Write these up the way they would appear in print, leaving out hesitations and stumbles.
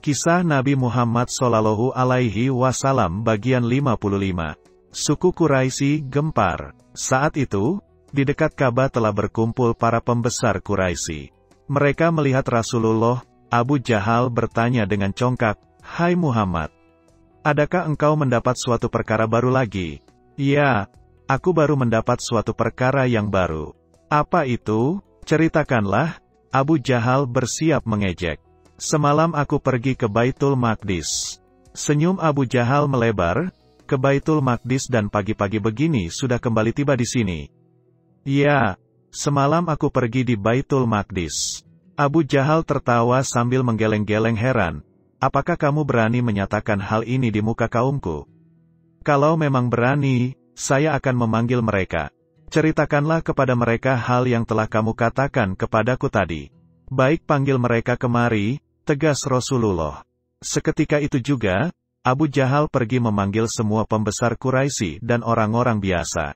Kisah Nabi Muhammad Shallallahu Alaihi Wasallam bagian 55. Suku Quraisy gempar. Saat itu, di dekat Ka'bah telah berkumpul para pembesar Quraisy. Mereka melihat Rasulullah. Abu Jahal bertanya dengan congkak, "Hai Muhammad, adakah engkau mendapat suatu perkara baru lagi?" "Ya, aku baru mendapat suatu perkara yang baru." "Apa itu? Ceritakanlah." Abu Jahal bersiap mengejek. "Semalam aku pergi ke Baitul Maqdis." Senyum Abu Jahal melebar, "Ke Baitul Maqdis dan pagi-pagi begini sudah kembali tiba di sini?" "Ya, semalam aku pergi di Baitul Maqdis." Abu Jahal tertawa sambil menggeleng-geleng heran. "Apakah kamu berani menyatakan hal ini di muka kaumku?" "Kalau memang berani, saya akan memanggil mereka. Ceritakanlah kepada mereka hal yang telah kamu katakan kepadaku tadi." "Baik, panggil mereka kemari," tegas Rasulullah. Seketika itu juga, Abu Jahal pergi memanggil semua pembesar Quraisy dan orang-orang biasa.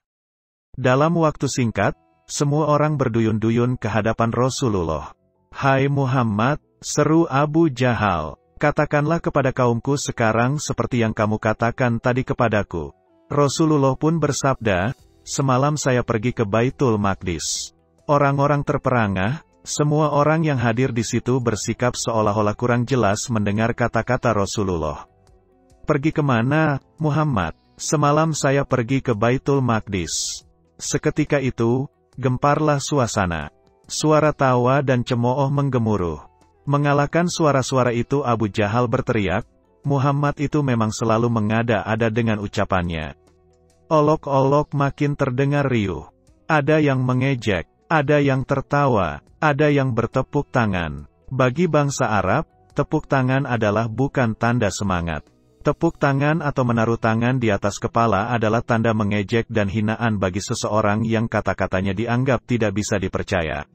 Dalam waktu singkat, semua orang berduyun-duyun ke hadapan Rasulullah. "Hai Muhammad," seru Abu Jahal, "katakanlah kepada kaumku sekarang seperti yang kamu katakan tadi kepadaku." Rasulullah pun bersabda, "Semalam saya pergi ke Baitul Maqdis." Orang-orang terperangah. Semua orang yang hadir di situ bersikap seolah-olah kurang jelas mendengar kata-kata Rasulullah. "Pergi kemana, Muhammad?" "Semalam saya pergi ke Baitul Maqdis." Seketika itu, gemparlah suasana. Suara tawa dan cemooh menggemuruh. Mengalahkan suara-suara itu Abu Jahal berteriak, "Muhammad itu memang selalu mengada-ada dengan ucapannya." Olok-olok makin terdengar riuh. Ada yang mengejek, ada yang tertawa, ada yang bertepuk tangan. Bagi bangsa Arab, tepuk tangan adalah bukan tanda semangat. Tepuk tangan atau menaruh tangan di atas kepala adalah tanda mengejek dan hinaan bagi seseorang yang kata-katanya dianggap tidak bisa dipercaya.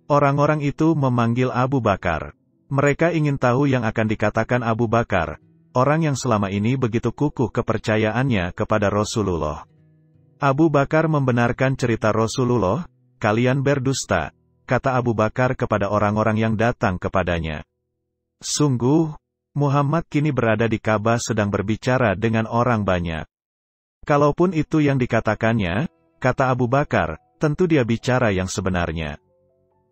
Orang-orang itu memanggil Abu Bakar. Mereka ingin tahu yang akan dikatakan Abu Bakar, orang yang selama ini begitu kukuh kepercayaannya kepada Rasulullah. Abu Bakar membenarkan cerita Rasulullah. "Kalian berdusta," kata Abu Bakar kepada orang-orang yang datang kepadanya. "Sungguh, Muhammad kini berada di Ka'bah sedang berbicara dengan orang banyak." "Kalaupun itu yang dikatakannya," kata Abu Bakar, "tentu dia bicara yang sebenarnya.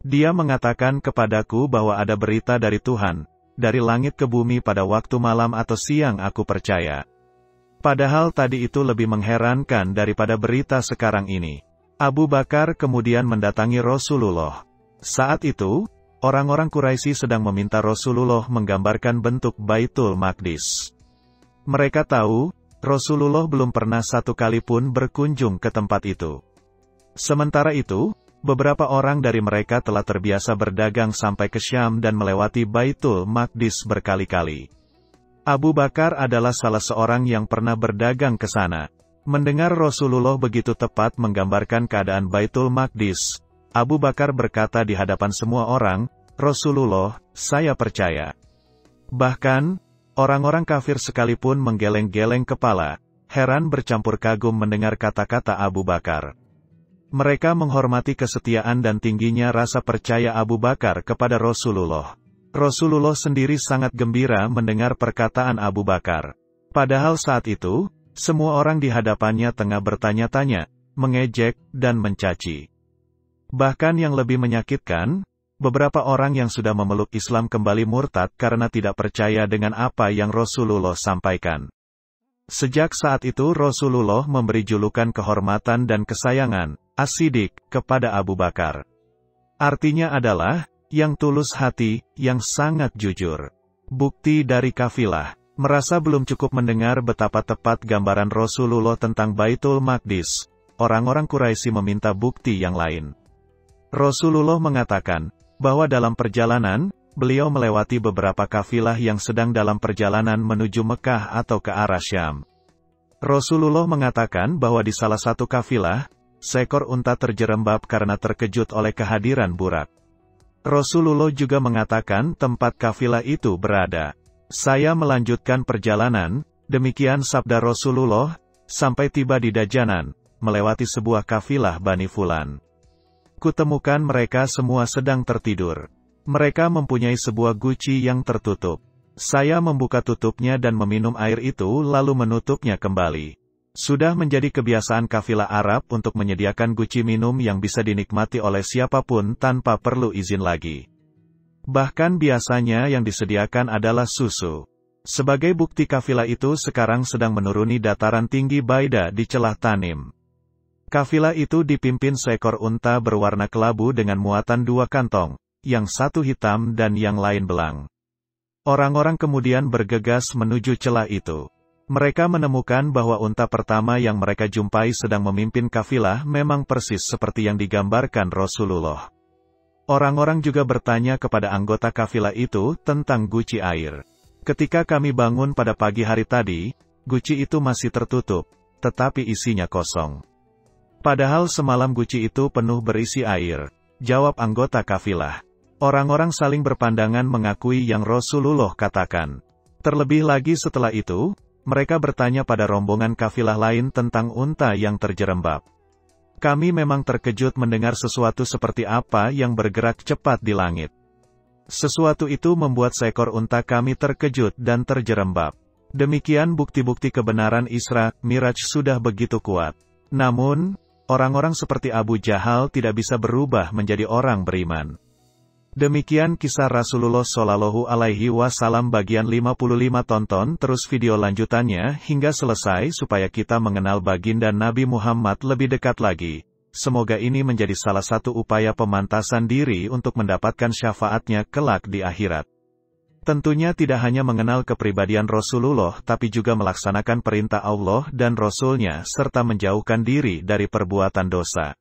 Dia mengatakan kepadaku bahwa ada berita dari Tuhan, dari langit ke bumi pada waktu malam atau siang aku percaya. Padahal tadi itu lebih mengherankan daripada berita sekarang ini." Abu Bakar kemudian mendatangi Rasulullah. Saat itu, orang-orang Quraisy sedang meminta Rasulullah menggambarkan bentuk Baitul Maqdis. Mereka tahu, Rasulullah belum pernah satu kali pun berkunjung ke tempat itu. Sementara itu, beberapa orang dari mereka telah terbiasa berdagang sampai ke Syam dan melewati Baitul Maqdis berkali-kali. Abu Bakar adalah salah seorang yang pernah berdagang ke sana. Mendengar Rasulullah begitu tepat menggambarkan keadaan Baitul Maqdis, Abu Bakar berkata di hadapan semua orang, "Rasulullah, saya percaya." Bahkan, orang-orang kafir sekalipun menggeleng-geleng kepala, heran bercampur kagum mendengar kata-kata Abu Bakar. Mereka menghormati kesetiaan dan tingginya rasa percaya Abu Bakar kepada Rasulullah. Rasulullah sendiri sangat gembira mendengar perkataan Abu Bakar. Padahal saat itu, semua orang di hadapannya tengah bertanya-tanya, mengejek, dan mencaci. Bahkan yang lebih menyakitkan, beberapa orang yang sudah memeluk Islam kembali murtad karena tidak percaya dengan apa yang Rasulullah sampaikan. Sejak saat itu Rasulullah memberi julukan kehormatan dan kesayangan, As-Siddiq, kepada Abu Bakar. Artinya adalah, yang tulus hati, yang sangat jujur. Bukti dari kafilah. Merasa belum cukup mendengar betapa tepat gambaran Rasulullah tentang Baitul Maqdis, orang-orang Quraisy meminta bukti yang lain. Rasulullah mengatakan, bahwa dalam perjalanan, beliau melewati beberapa kafilah yang sedang dalam perjalanan menuju Mekah atau ke arah Syam. Rasulullah mengatakan bahwa di salah satu kafilah, seekor unta terjerembab karena terkejut oleh kehadiran burak. Rasulullah juga mengatakan tempat kafilah itu berada. "Saya melanjutkan perjalanan," demikian sabda Rasulullah, "sampai tiba di Dajanan, melewati sebuah kafilah Bani Fulan. Kutemukan mereka semua sedang tertidur. Mereka mempunyai sebuah guci yang tertutup. Saya membuka tutupnya dan meminum air itu lalu menutupnya kembali. Sudah menjadi kebiasaan kafilah Arab untuk menyediakan guci minum yang bisa dinikmati oleh siapapun tanpa perlu izin lagi. Bahkan biasanya yang disediakan adalah susu. Sebagai bukti kafilah itu sekarang sedang menuruni dataran tinggi Baida di celah Tanim. Kafilah itu dipimpin seekor unta berwarna kelabu dengan muatan 2 kantong, yang satu hitam dan yang lain belang. Orang-orang kemudian bergegas menuju celah itu. Mereka menemukan bahwa unta pertama yang mereka jumpai sedang memimpin kafilah memang persis seperti yang digambarkan Rasulullah. Orang-orang juga bertanya kepada anggota kafilah itu tentang guci air. Ketika kami bangun pada pagi hari tadi, guci itu masih tertutup, tetapi isinya kosong. Padahal semalam guci itu penuh berisi air, jawab anggota kafilah. Orang-orang saling berpandangan mengakui yang Rasulullah katakan. Terlebih lagi setelah itu, mereka bertanya pada rombongan kafilah lain tentang unta yang terjerembab. Kami memang terkejut mendengar sesuatu seperti apa yang bergerak cepat di langit. Sesuatu itu membuat seekor unta kami terkejut dan terjerembab. Demikian bukti-bukti kebenaran Isra, Miraj sudah begitu kuat. Namun, orang-orang seperti Abu Jahal tidak bisa berubah menjadi orang beriman. Demikian kisah Rasulullah Shallallahu Alaihi Wasallam bagian 55. Tonton terus video lanjutannya hingga selesai supaya kita mengenal baginda Nabi Muhammad lebih dekat lagi. Semoga ini menjadi salah satu upaya pemantasan diri untuk mendapatkan syafaatnya kelak di akhirat. Tentunya tidak hanya mengenal kepribadian Rasulullah tapi juga melaksanakan perintah Allah dan Rasul-Nya serta menjauhkan diri dari perbuatan dosa.